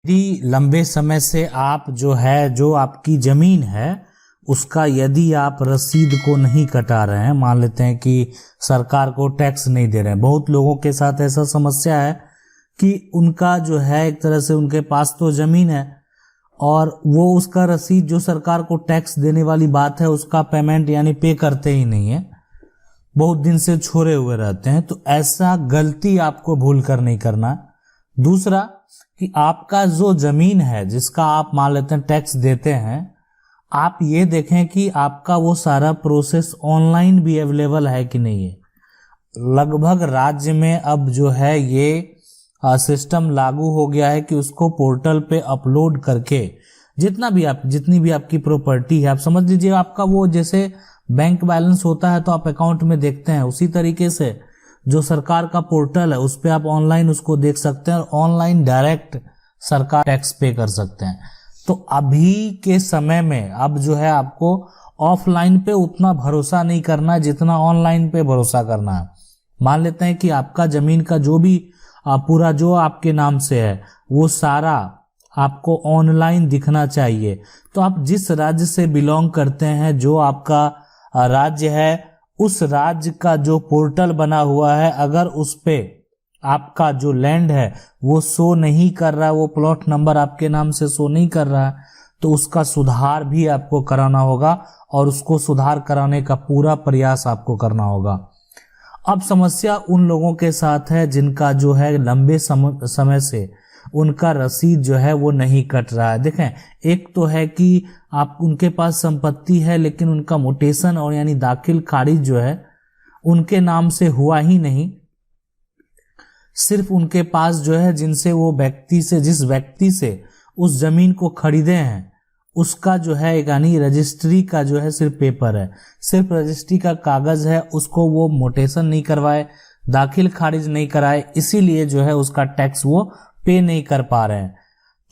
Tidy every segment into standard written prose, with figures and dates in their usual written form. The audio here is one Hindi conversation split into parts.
यदि लंबे समय से आप जो आपकी जमीन है उसका यदि आप रसीद को नहीं कटा रहे हैं, मान लेते हैं कि सरकार को टैक्स नहीं दे रहे हैं। बहुत लोगों के साथ ऐसा समस्या है कि उनका जो है एक तरह से उनके पास तो जमीन है और वो उसका रसीद जो सरकार को टैक्स देने वाली बात है उसका पेमेंट यानी पे करते ही नहीं है, बहुत दिन से छोड़े हुए रहते हैं। तो ऐसा गलती आपको भूल कर नहीं करना। दूसरा कि आपका जो जमीन है जिसका आप मान लेते हैं टैक्स देते हैं, आप ये देखें कि आपका वो सारा प्रोसेस ऑनलाइन भी अवेलेबल है कि नहीं है। लगभग राज्य में अब जो है ये सिस्टम लागू हो गया है कि उसको पोर्टल पे अपलोड करके जितनी भी आपकी प्रॉपर्टी है, आप समझ लीजिए आपका वो जैसे बैंक बैलेंस होता है तो आप अकाउंट में देखते हैं, उसी तरीके से जो सरकार का पोर्टल है उस पे आप ऑनलाइन उसको देख सकते हैं और ऑनलाइन डायरेक्ट सरकार टैक्स पे कर सकते हैं। तो अभी के समय में अब जो है आपको ऑफलाइन पे उतना भरोसा नहीं करना है जितना ऑनलाइन पे भरोसा करना है। मान लेते हैं कि आपका जमीन का जो भी पूरा जो आपके नाम से है वो सारा आपको ऑनलाइन दिखना चाहिए। तो आप जिस राज्य से बिलोंग करते हैं, जो आपका राज्य है, उस राज्य का जो पोर्टल बना हुआ है, अगर उस पे आपका जो लैंड है वो शो नहीं कर रहा है, वो प्लॉट नंबर आपके नाम से शो नहीं कर रहा है, तो उसका सुधार भी आपको कराना होगा और उसको सुधार कराने का पूरा प्रयास आपको करना होगा। अब समस्या उन लोगों के साथ है जिनका जो है लंबे समय से उनका रसीद जो है वो नहीं कट रहा है। देखें, एक तो है कि आप उनके पास संपत्ति है लेकिन उनका मोटेशन और यानी दाखिल खारिज जो है उनके नाम से हुआ ही नहीं। सिर्फ उनके पास जो है जिस व्यक्ति से उस जमीन को खरीदे हैं उसका जो है यानी रजिस्ट्री का जो है सिर्फ पेपर है, सिर्फ रजिस्ट्री का कागज है, उसको वो मोटेशन नहीं करवाए, दाखिल खारिज नहीं कराए, इसीलिए जो है उसका टैक्स वो पे नहीं कर पा रहे हैं।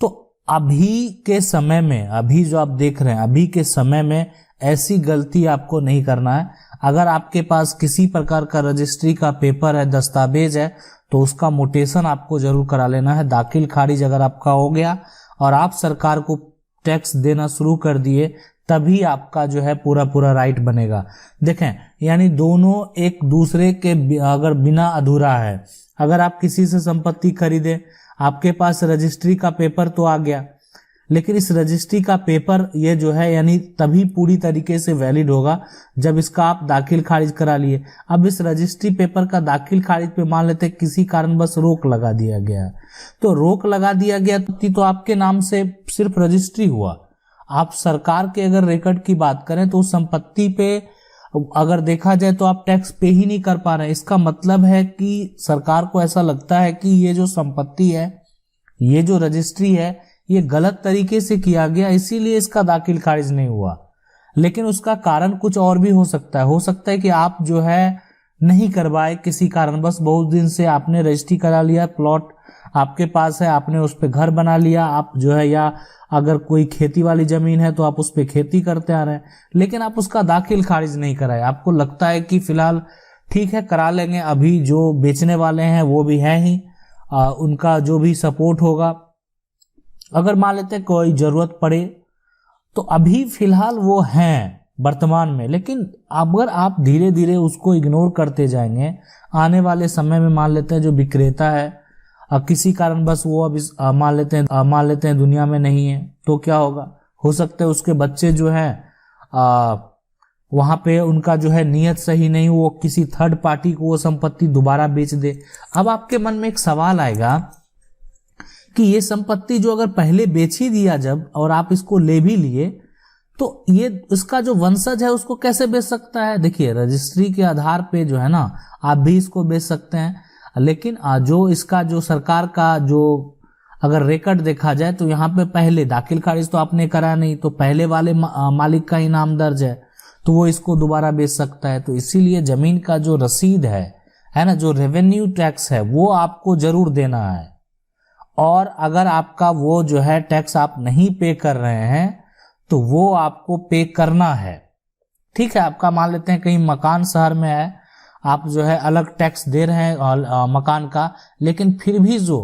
तो अभी के समय में, अभी जो आप देख रहे हैं, अभी के समय में ऐसी गलती आपको नहीं करना है। अगर आपके पास किसी प्रकार का रजिस्ट्री का पेपर है, दस्तावेज है, तो उसका मोटेशन आपको जरूर करा लेना है। दाखिल खारिज अगर आपका हो गया और आप सरकार को टैक्स देना शुरू कर दिए, तभी आपका जो है पूरा राइट बनेगा। देखें, यानी दोनों एक दूसरे के अगर बिना अधूरा है। अगर आप किसी से संपत्ति खरीदे, आपके पास रजिस्ट्री का पेपर तो आ गया, लेकिन इस रजिस्ट्री का पेपर ये जो है यानी तभी पूरी तरीके से वैलिड होगा जब इसका आप दाखिल खारिज करा लिए। अब इस रजिस्ट्री पेपर का दाखिल खारिज पे मान लेते किसी कारणवश रोक लगा दिया गया, तो रोक लगा दिया गया तो आपके नाम से सिर्फ रजिस्ट्री हुआ। आप सरकार के अगर रिकॉर्ड की बात करें तो उस संपत्ति पे अगर देखा जाए तो आप टैक्स पे ही नहीं कर पा रहे हैं। इसका मतलब है कि सरकार को ऐसा लगता है कि ये जो संपत्ति है, ये जो रजिस्ट्री है, ये गलत तरीके से किया गया, इसीलिए इसका दाखिल खारिज नहीं हुआ। लेकिन उसका कारण कुछ और भी हो सकता है। हो सकता है कि आप जो है नहीं करवाए किसी कारणवश, बहुत दिन से आपने रजिस्ट्री करा लिया, प्लॉट आपके पास है, आपने उस पे घर बना लिया, आप जो है, या अगर कोई खेती वाली जमीन है तो आप उस पे खेती करते आ रहे हैं, लेकिन आप उसका दाखिल खारिज नहीं कराए। आपको लगता है कि फिलहाल ठीक है करा लेंगे, अभी जो बेचने वाले हैं वो भी है ही, उनका जो भी सपोर्ट होगा, अगर मान लेते हैं कोई जरूरत पड़े तो अभी फिलहाल वो हैं वर्तमान में। लेकिन अगर आप धीरे धीरे उसको इग्नोर करते जाएंगे, आने वाले समय में मान लेते हैं जो विक्रेता है किसी कारणवश वो अब मान लेते हैं दुनिया में नहीं है, तो क्या होगा? हो सकता है उसके बच्चे जो हैं वहां पे उनका जो है नियत सही नहीं, वो किसी थर्ड पार्टी को वो संपत्ति दोबारा बेच दे। अब आपके मन में एक सवाल आएगा कि ये संपत्ति जो अगर पहले बेच ही दिया जब, और आप इसको ले भी लिए, तो ये इसका जो वंशज है उसको कैसे बेच सकता है? देखिए, रजिस्ट्री के आधार पे जो है ना आप भी इसको बेच सकते हैं, लेकिन जो इसका जो सरकार का जो अगर रिकॉर्ड देखा जाए तो यहाँ पे पहले दाखिल खारिज तो आपने करा नहीं, तो पहले वाले मालिक का ही नाम दर्ज है, तो वो इसको दोबारा बेच सकता है। तो इसीलिए जमीन का जो रसीद है ना, जो रेवेन्यू टैक्स है, वो आपको जरूर देना है। और अगर आपका वो जो है टैक्स आप नहीं पे कर रहे हैं तो वो आपको पे करना है। ठीक है, आपका मान लेते हैं कहीं मकान शहर में है, आप जो है अलग टैक्स दे रहे हैं मकान का, लेकिन फिर भी जो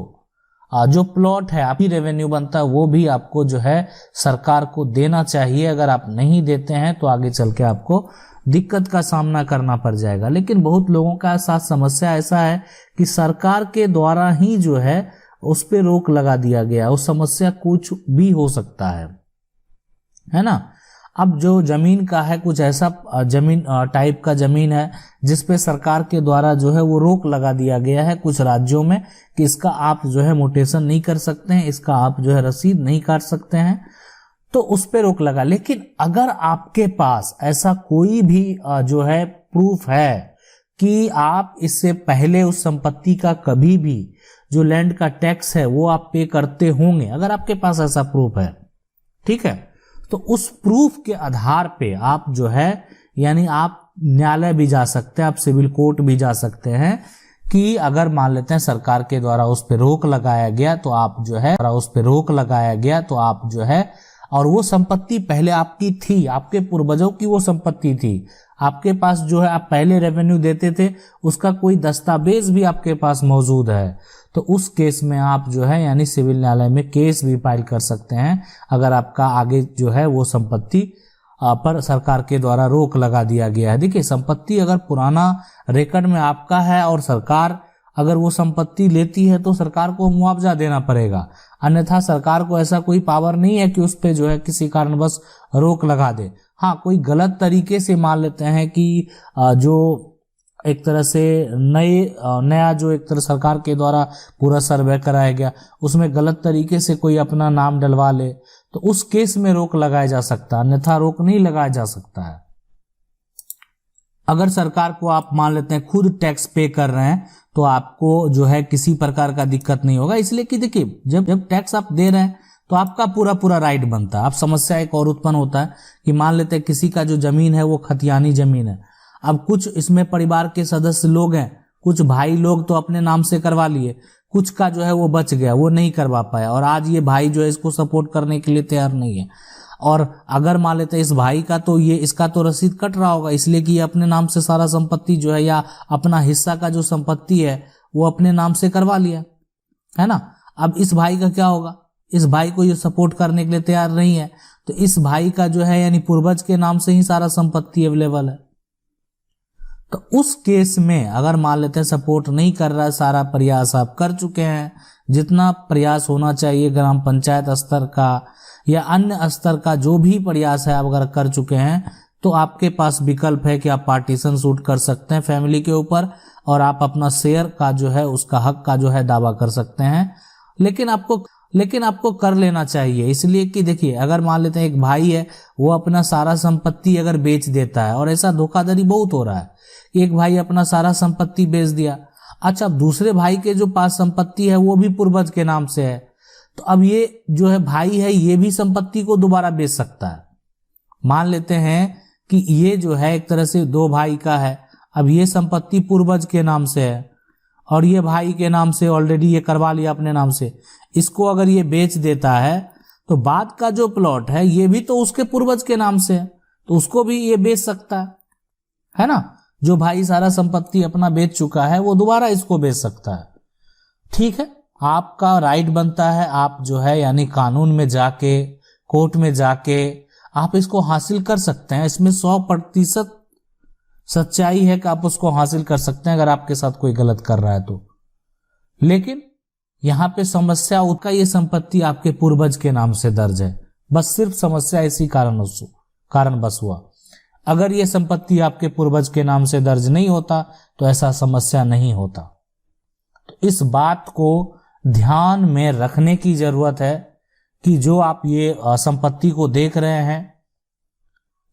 जो प्लॉट है आपकी रेवेन्यू बनता है वो भी आपको जो है सरकार को देना चाहिए। अगर आप नहीं देते हैं तो आगे चल के आपको दिक्कत का सामना करना पड़ जाएगा। लेकिन बहुत लोगों का साथ समस्या ऐसा है कि सरकार के द्वारा ही जो है उस पे रोक लगा दिया गया, उस समस्या कुछ भी हो सकता है ना। अब जो जमीन का है, कुछ ऐसा जमीन टाइप का जमीन है जिसपे सरकार के द्वारा जो है वो रोक लगा दिया गया है कुछ राज्यों में कि इसका आप जो है मोटेशन नहीं कर सकते हैं, इसका आप जो है रसीद नहीं काट सकते हैं, तो उस पे रोक लगा। लेकिन अगर आपके पास ऐसा कोई भी जो है प्रूफ है कि आप इससे पहले उस संपत्ति का कभी भी जो लैंड का टैक्स है वो आप पे करते होंगे, अगर आपके पास ऐसा प्रूफ है, ठीक है, तो उस प्रूफ के आधार पे आप जो है यानी आप न्यायालय भी जा सकते हैं, आप सिविल कोर्ट भी जा सकते हैं कि अगर मान लेते हैं सरकार के द्वारा उस पे रोक लगाया गया तो आप जो है उस पे रोक लगाया गया तो आप जो है, और वो संपत्ति पहले आपकी थी, आपके पूर्वजों की वो संपत्ति थी, आपके पास जो है आप पहले रेवेन्यू देते थे, उसका कोई दस्तावेज भी आपके पास मौजूद है, तो उस केस में आप जो है यानी सिविल न्यायालय में केस भी फाइल कर सकते हैं अगर आपका आगे जो है वो संपत्ति पर सरकार के द्वारा रोक लगा दिया गया है। देखिए, संपत्ति अगर पुराना रिकॉर्ड में आपका है और सरकार अगर वो संपत्ति लेती है तो सरकार को मुआवजा देना पड़ेगा, अन्यथा सरकार को ऐसा कोई पावर नहीं है कि उस पे जो है किसी कारणवश रोक लगा दे। हाँ, कोई गलत तरीके से मान लेते हैं कि जो एक तरह से नया जो एक तरह सरकार के द्वारा पूरा सर्वे कराया गया उसमें गलत तरीके से कोई अपना नाम डलवा ले तो उस केस में रोक लगाया जा सकता है, अन्यथा रोक नहीं लगाया जा सकता है। अगर सरकार को आप मान लेते हैं खुद टैक्स पे कर रहे हैं तो आपको जो है किसी प्रकार का दिक्कत नहीं होगा, इसलिए कि देखिए जब टैक्स आप दे रहे हैं तो आपका पूरा राइट बनता है। अब समस्या एक और उत्पन्न होता है कि मान लेते हैं किसी का जो जमीन है वो खतियानी जमीन है, अब कुछ इसमें परिवार के सदस्य लोग हैं, कुछ भाई लोग तो अपने नाम से करवा लिए, कुछ का जो है वो बच गया, वो नहीं करवा पाया, और आज ये भाई जो है इसको सपोर्ट करने के लिए तैयार नहीं है। और अगर मान लेते हैं इस भाई का तो ये इसका तो रसीद कट रहा होगा, इसलिए कि ये अपने नाम से सारा संपत्ति जो है या अपना हिस्सा का जो संपत्ति है वो अपने नाम से करवा लिया है ना। अब इस भाई का क्या होगा, इस भाई को ये सपोर्ट करने के लिए तैयार नहीं है, तो इस भाई का जो है यानी पूर्वज के नाम से ही सारा संपत्ति अवेलेबल है। तो उस केस में अगर मान लेते हैं सपोर्ट नहीं कर रहा है, सारा प्रयास आप कर चुके हैं, जितना प्रयास होना चाहिए ग्राम पंचायत स्तर का या अन्य स्तर का जो भी प्रयास है आप अगर कर चुके हैं तो आपके पास विकल्प है कि आप पार्टीशन सूट कर सकते हैं फैमिली के ऊपर और आप अपना शेयर का जो है उसका हक का जो है दावा कर सकते हैं। लेकिन आपको कर लेना चाहिए, इसलिए कि देखिए अगर मान लेते हैं एक भाई है वो अपना सारा संपत्ति अगर बेच देता है, और ऐसा धोखाधड़ी बहुत हो रहा है, एक भाई अपना सारा संपत्ति बेच दिया, अच्छा दूसरे भाई के जो पास संपत्ति है वो भी पूर्वज के नाम से है, तो अब ये जो है भाई है ये भी संपत्ति को दोबारा बेच सकता है। मान लेते हैं कि ये जो है एक तरह से दो भाई का है, अब ये संपत्ति पूर्वज के नाम से है और ये भाई के नाम से ऑलरेडी ये करवा लिया अपने नाम से, इसको अगर ये बेच देता है तो बाद का जो प्लॉट है ये भी तो उसके पूर्वज के नाम से है, तो उसको भी ये बेच सकता है ना। जो भाई सारा संपत्ति अपना बेच चुका है वो दोबारा इसको बेच सकता है। ठीक है, आपका राइट बनता है, आप जो है यानी कानून में जाके कोर्ट में जाके आप इसको हासिल कर सकते हैं, इसमें 100% सच्चाई है कि आप उसको हासिल कर सकते हैं अगर आपके साथ कोई गलत कर रहा है तो। लेकिन यहाँ पे समस्या उसका ये संपत्ति आपके पूर्वज के नाम से दर्ज है, बस सिर्फ समस्या इसी कारण बस हुआ। अगर ये संपत्ति आपके पूर्वज के नाम से दर्ज नहीं होता तो ऐसा समस्या नहीं होता। तो इस बात को ध्यान में रखने की जरूरत है कि जो आप ये संपत्ति को देख रहे हैं,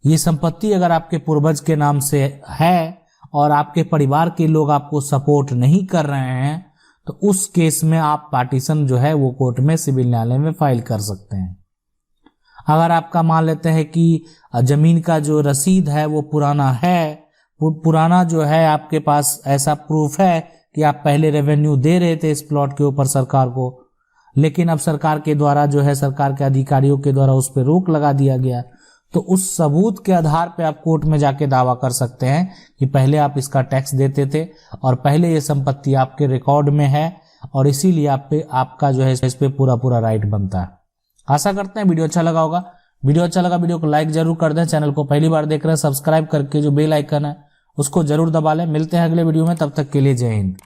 ये संपत्ति अगर आपके पूर्वज के नाम से है और आपके परिवार के लोग आपको सपोर्ट नहीं कर रहे हैं तो उस केस में आप पार्टीशन जो है वो कोर्ट में सिविल न्यायालय में फाइल कर सकते हैं। अगर आपका मान लेते हैं कि जमीन का जो रसीद है वो पुराना है, पुराना जो है आपके पास ऐसा प्रूफ है कि आप पहले रेवेन्यू दे रहे थे इस प्लॉट के ऊपर सरकार को, लेकिन अब सरकार के द्वारा जो है सरकार के अधिकारियों के द्वारा उस पर रोक लगा दिया गया, तो उस सबूत के आधार पे आप कोर्ट में जाके दावा कर सकते हैं कि पहले आप इसका टैक्स देते थे और पहले ये संपत्ति आपके रिकॉर्ड में है, और इसीलिए आपका जो है इस पे पूरा राइट बनता है। आशा करते हैं वीडियो अच्छा लगा होगा। वीडियो अच्छा लगा वीडियो को लाइक जरूर कर दें। चैनल को पहली बार देख रहे हैं सब्सक्राइब करके जो बेल आइकन है उसको जरूर दबा लें। मिलते हैं अगले वीडियो में, तब तक के लिए जय हिंद।